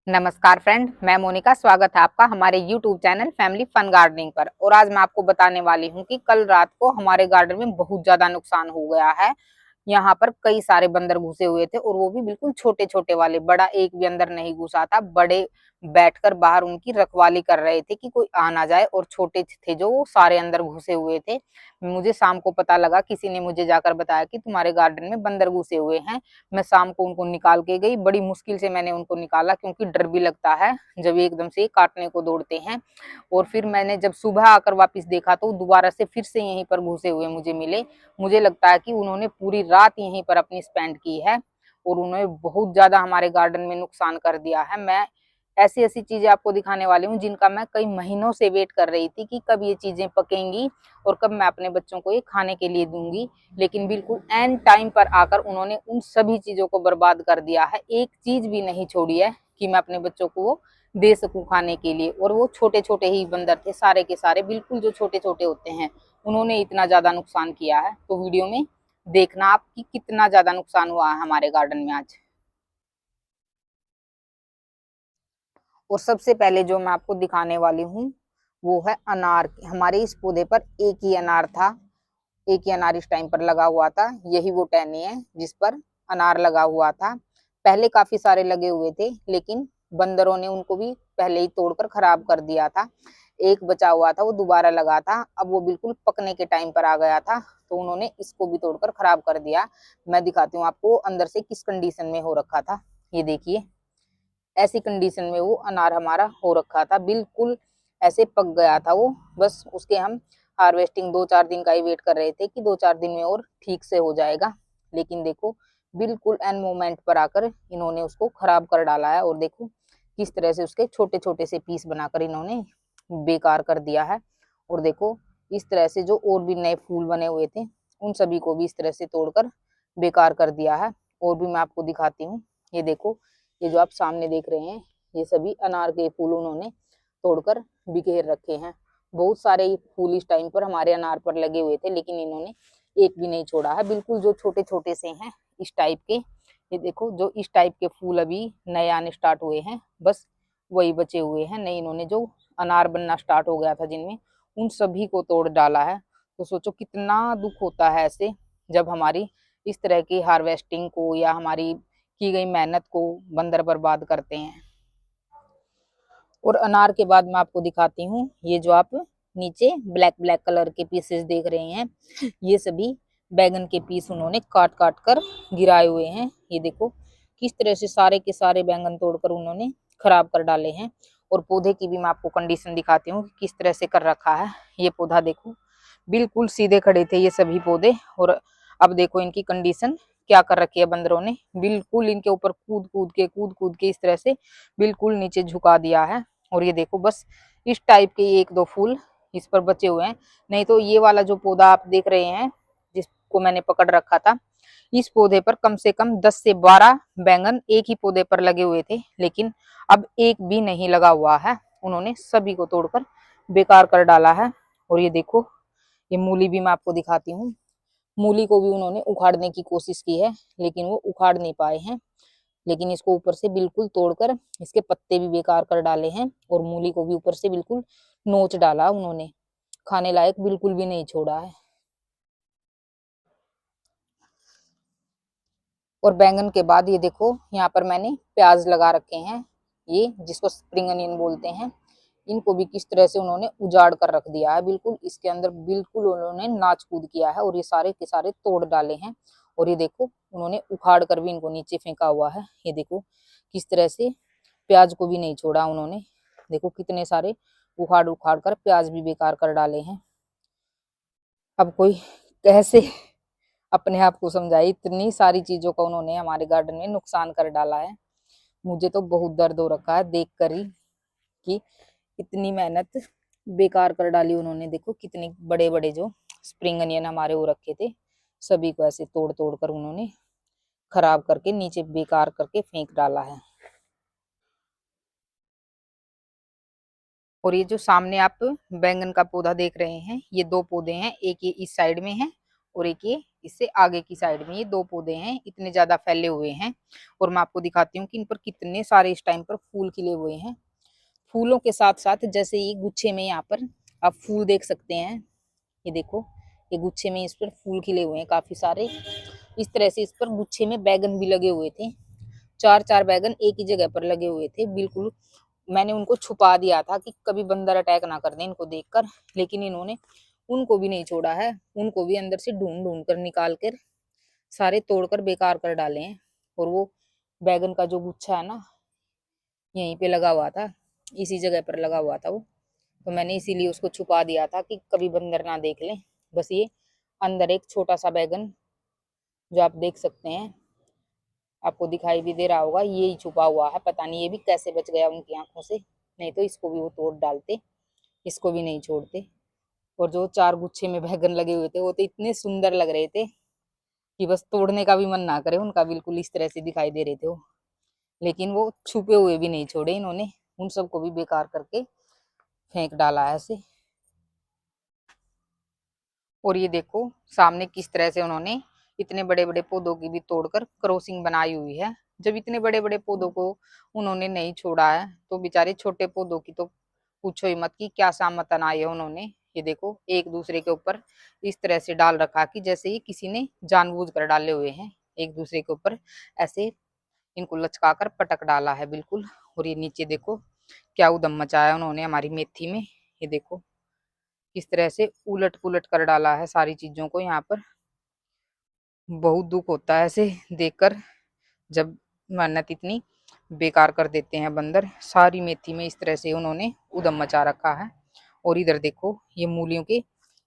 नमस्कार फ्रेंड, मैं मोनिका। स्वागत है आपका हमारे YouTube channel family fun gardening पर। और आज मैं आपको बताने वाली हूँ कि कल रात को हमारे गार्डन में बहुत ज्यादा नुकसान हो गया है। यहाँ पर कई सारे बंदर घुसे हुए थे और वो भी बिल्कुल छोटे छोटे वाले, बड़ा एक भी अंदर नहीं घुसा था। बड़े बैठकर बाहर उनकी रखवाली कर रहे थे कि कोई आ ना जाए, और छोटे थे जो वो सारे अंदर घुसे हुए थे। मुझे शाम को पता लगा, किसी ने मुझे जाकर बताया कि तुम्हारे गार्डन में बंदर घुसे हुए हैं। मैं शाम को उनको निकाल के गई, बड़ी मुश्किल से मैंने उनको निकाला, क्योंकि डर भी लगता है जब एकदम से काटने को दौड़ते हैं। और फिर मैंने जब सुबह आकर वापस देखा तो दोबारा से फिर से यहीं पर घुसे हुए मुझे मिले। मुझे लगता है कि उन्होंने पूरी रात यहीं पर अपनी स्पेंड की है और उन्होंने बहुत ज्यादा हमारे गार्डन में नुकसान कर दिया है। मैं ऐसी ऐसी चीजें आपको दिखाने वाली हूँ जिनका मैं कई महीनों से वेट कर रही थी कि कब ये चीजें पकेंगी और कब मैं अपने बच्चों को ये खाने के लिए दूंगी। लेकिन बिल्कुल एंड टाइम पर आकर उन्होंने उन सभी चीजों को बर्बाद कर दिया है। एक चीज भी नहीं छोड़ी है कि मैं अपने बच्चों को वो दे सकूं खाने के लिए। और वो छोटे छोटे ही बंदर थे, सारे के सारे बिल्कुल जो छोटे छोटे होते हैं। उन्होंने इतना ज्यादा नुकसान किया है। तो वीडियो में देखना आप कि कितना ज्यादा नुकसान हुआ है हमारे गार्डन में आज। और सबसे पहले जो मैं आपको दिखाने वाली हूँ वो है अनार। हमारे इस पौधे पर एक ही अनार था, एक ही अनार इस टाइम पर लगा हुआ था। यही वो टहनी है जिस पर अनार लगा हुआ था। पहले काफी सारे लगे हुए थे, लेकिन बंदरों ने उनको भी पहले ही तोड़कर खराब कर दिया था। एक बचा हुआ था, वो दोबारा लगा था। अब वो बिल्कुल पकने के टाइम पर आ गया था, तो उन्होंने इसको भी तोड़कर खराब कर दिया। मैं दिखाती हूँ आपको अंदर से किस कंडीशन में हो रखा था। ये देखिए, ऐसी कंडीशन में वो अनार हमारा हो रखा था, बिल्कुल ऐसे पक गया था वो। बस उसके हम हार्वेस्टिंग 2-4 दिन का ही वेट कर रहे थे कि 2-4 दिन में और ठीक से हो जाएगा। लेकिन देखो, बिल्कुल एन मोमेंट पर आकर इन्होंने उसको खराब कर डाला है। और देखो किस तरह से उसके छोटे छोटे से पीस बनाकर इन्होंने बेकार कर दिया है। और देखो इस तरह से जो और भी नए फूल बने हुए थे उन सभी को भी इस तरह से तोड़कर बेकार कर दिया है। और भी मैं आपको दिखाती हूँ। ये देखो, ये जो आप सामने देख रहे हैं ये सभी अनार के फूल उन्होंने तोड़कर बिखेर रखे हैं। बहुत सारे फूल इस टाइम पर हमारे अनार पर लगे हुए थे, लेकिन इन्होंने एक भी नहीं छोड़ा है। बिल्कुल जो छोटे छोटे से हैं इस टाइप के, ये देखो जो इस टाइप के फूल अभी नए आने स्टार्ट हुए हैं, बस वही बचे हुए हैं। नहीं, इन्होंने जो अनार बनना स्टार्ट हो गया था जिनमें, उन सभी को तोड़ डाला है। तो सोचो कितना दुख होता है ऐसे, जब हमारी इस तरह की हार्वेस्टिंग को या हमारी की गई मेहनत को बंदर बर्बाद करते हैं। और अनार के बाद मैं आपको दिखाती हूँ, ये जो आप नीचे ब्लैक ब्लैक कलर के पीसेस देख रहे हैं, ये सभी बैगन के पीस उन्होंने काट काट कर गिराए हुए हैं। ये देखो किस तरह से सारे के सारे बैंगन तोड़कर उन्होंने खराब कर डाले हैं। और पौधे की भी मैं आपको कंडीशन दिखाती हूँ किस तरह से कर रखा है। ये पौधा देखो, बिल्कुल सीधे खड़े थे ये सभी पौधे, और अब देखो इनकी कंडीशन क्या कर रखी है बंदरों ने। बिल्कुल इनके ऊपर कूद कूद के इस तरह से बिल्कुल नीचे झुका दिया है। और ये देखो बस इस टाइप के एक दो फूल इस पर बचे हुए हैं। नहीं तो ये वाला जो पौधा आप देख रहे हैं जिसको मैंने पकड़ रखा था, इस पौधे पर कम से कम 10 से 12 बैंगन एक ही पौधे पर लगे हुए थे, लेकिन अब एक भी नहीं लगा हुआ है। उन्होंने सभी को तोड़कर बेकार कर डाला है। और ये देखो, ये मूली भी मैं आपको दिखाती हूँ। मूली को भी उन्होंने उखाड़ने की कोशिश की है, लेकिन वो उखाड़ नहीं पाए हैं। लेकिन इसको ऊपर से बिल्कुल तोड़कर इसके पत्ते भी बेकार कर डाले हैं, और मूली को भी ऊपर से बिल्कुल नोच डाला उन्होंने, खाने लायक बिल्कुल भी नहीं छोड़ा है। और बैंगन के बाद ये देखो, यहाँ पर मैंने प्याज लगा रखे हैं, ये जिसको स्प्रिंग अनियन बोलते हैं। इनको भी किस तरह से उन्होंने उजाड़ कर रख दिया है, बिल्कुल इसके अंदर बिल्कुल उन्होंने नाच कूद किया है और ये सारे के सारे तोड़ डाले हैं। और ये देखो उन्होंने उखाड़ कर भी इनको नीचे फेंका हुआ है। ये देखो किस तरह से प्याज को भी नहीं छोड़ा उन्होंने। देखो कितने सारे उखाड़ उखाड़ कर प्याज भी बेकार कर डाले हैं। अब कोई कैसे अपने आप को समझाए, इतनी सारी चीजों का उन्होंने हमारे गार्डन में नुकसान कर डाला है। मुझे तो बहुत दर्द हो रखा है देख कर ही कि इतनी मेहनत बेकार कर डाली उन्होंने। देखो कितने बड़े बड़े जो स्प्रिंग अनियन हमारे हो रखे थे, सभी को ऐसे तोड़ तोड़ कर उन्होंने खराब करके नीचे बेकार करके फेंक डाला है। और ये जो सामने आप बैंगन का पौधा देख रहे हैं, ये दो पौधे हैं, एक ये इस साइड में है और एक ये इससे आगे की साइड में ये 2 पौधे हैं, इतने ज्यादा फैले हुए हैं। और मैं आपको दिखाती हूँ कि इन पर कितने सारे इस टाइम पर फूल खिले हुए हैं। फूलों के साथ साथ जैसे ये गुच्छे में यहाँ पर आप फूल देख सकते हैं, ये देखो, ये गुच्छे में इस पर फूल खिले हुए हैं काफी सारे। इस तरह से इस पर गुच्छे में बैगन भी लगे हुए थे, 4-4 बैगन एक ही जगह पर लगे हुए थे। बिल्कुल मैंने उनको छुपा दिया था कि कभी बंदर अटैक ना कर दें इनको देखकर, लेकिन इन्होंने उनको भी नहीं छोड़ा है, उनको भी अंदर से ढूंढ ढूंढ कर निकाल कर सारे तोड़कर बेकार कर डाले हैं। और वो बैगन का जो गुच्छा है ना, यहीं पे लगा हुआ था, इसी जगह पर लगा हुआ था वो, तो मैंने इसीलिए उसको छुपा दिया था कि कभी बंदर ना देख लें। बस ये अंदर एक छोटा सा बैगन जो आप देख सकते हैं, आपको दिखाई भी दे रहा होगा, ये ही छुपा हुआ है। पता नहीं ये भी कैसे बच गया उनकी आंखों से, नहीं तो इसको भी वो तोड़ डालते, इसको भी नहीं छोड़ते। और जो 4 गुच्छे में बैगन लगे हुए थे वो तो इतने सुंदर लग रहे थे कि बस तोड़ने का भी मन ना करे उनका, बिल्कुल इस तरह से दिखाई दे रहे थे वो। लेकिन वो छुपे हुए भी नहीं छोड़े इन्होंने, उन सबको भी बेकार करके फेंक डाला है ऐसे। और ये देखो सामने किस तरह से उन्होंने इतने बड़े बड़े पौधों की भी तोड़कर क्रॉसिंग बनाई हुई है। जब इतने बड़े बड़े पौधों को उन्होंने नहीं छोड़ा है तो बेचारे छोटे पौधों की तो पूछो ही मत कि क्या सामत आई है उन्होंने। ये देखो एक दूसरे के ऊपर इस तरह से डाल रखा कि जैसे ही किसी ने जानबूझ कर डाले हुए हैं, एक दूसरे के ऊपर ऐसे इनको लचका कर पटक डाला है बिल्कुल। और ये नीचे देखो क्या उदम मचाया उन्होंने हमारी मेथी में, ये देखो किस तरह से उलट पुलट कर डाला है सारी चीजों को यहाँ पर। बहुत दुख होता है ऐसे देखकर, जब मेहनत इतनी बेकार कर देते हैं बंदर। सारी मेथी में इस तरह से उन्होंने उदम मचा रखा है। और इधर देखो ये मूलियों के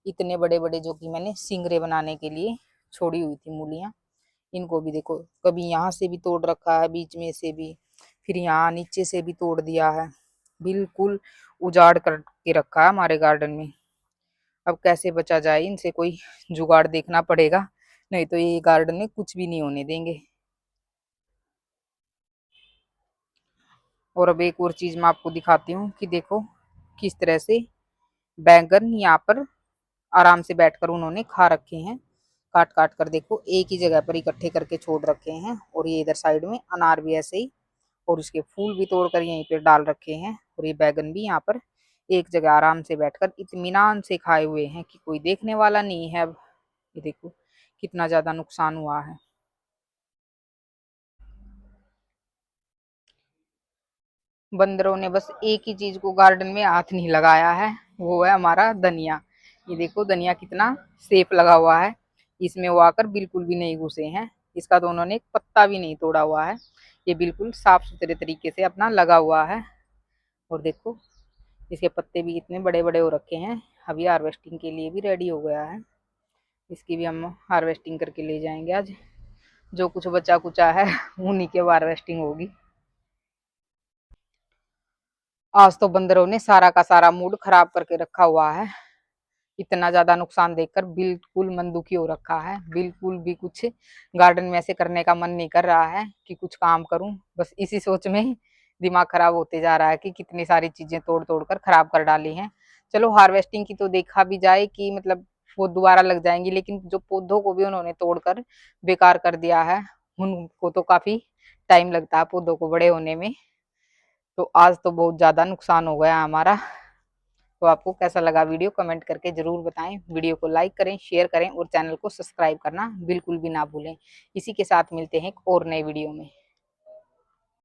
इतने बड़े बड़े जो कि मैंने सिंगरे बनाने के लिए छोड़ी हुई थी मूलियां, इनको भी देखो कभी यहाँ से भी तोड़ रखा है बीच में से भी, फिर यहाँ नीचे से भी तोड़ दिया है, बिल्कुल उजाड़ करके रखा है हमारे गार्डन में। अब कैसे बचा जाए इनसे, कोई जुगाड़ देखना पड़ेगा, नहीं तो ये गार्डन में कुछ भी नहीं होने देंगे। और अब एक और चीज मैं आपको दिखाती हूँ कि देखो किस तरह से बैंगन यहाँ पर आराम से बैठकर उन्होंने खा रखे हैं, काट काट कर देखो एक ही जगह पर इकट्ठे करके छोड़ रखे हैं। और ये इधर साइड में अनार भी ऐसे ही, और उसके फूल भी तोड़कर यहीं पे डाल रखे हैं। और ये बैगन भी यहाँ पर एक जगह आराम से बैठकर इत्मीनान से खाए हुए हैं कि कोई देखने वाला नहीं है। अब ये देखो कितना ज्यादा नुकसान हुआ है। बंदरों ने बस एक ही चीज को गार्डन में हाथ नहीं लगाया है, वो है हमारा धनिया। ये देखो धनिया कितना सेफ लगा हुआ है, इसमें वो आकर बिल्कुल भी नहीं घुसे हैं। इसका तो उन्होंने एक पत्ता भी नहीं तोड़ा हुआ है, ये बिल्कुल साफ सुथरे तरीके से अपना लगा हुआ है। और देखो इसके पत्ते भी कितने बड़े बड़े हो रखे हैं, अभी हार्वेस्टिंग के लिए भी रेडी हो गया है। इसकी भी हम हार्वेस्टिंग करके ले जाएंगे आज, जो कुछ बचा कुचा है उन्हीं की हार्वेस्टिंग होगी। आज तो बंदरों ने सारा का सारा मूड खराब करके रखा हुआ है, इतना ज्यादा नुकसान देखकर बिल्कुल मन दुखी हो रखा है। बिल्कुल भी कुछ गार्डन में ऐसे करने का मन नहीं कर रहा है कि कुछ काम करूं, बस इसी सोच में दिमाग खराब होते जा रहा है कि कितनी सारी चीजें तोड़ तोड़ कर खराब कर डाली हैं। चलो हार्वेस्टिंग की तो देखा भी जाए कि मतलब वो दोबारा लग जाएंगी, लेकिन जो पौधों को भी उन्होंने तोड़कर बेकार कर दिया है, उनको तो काफी टाइम लगता है पौधों को बड़े होने में। तो आज तो बहुत ज्यादा नुकसान हो गया हमारा। तो आपको कैसा लगा वीडियो कमेंट करके जरूर बताएं, वीडियो को लाइक करें, शेयर करें और चैनल को सब्सक्राइब करना बिल्कुल भी ना भूलें। इसी के साथ मिलते हैं एक और नए वीडियो में।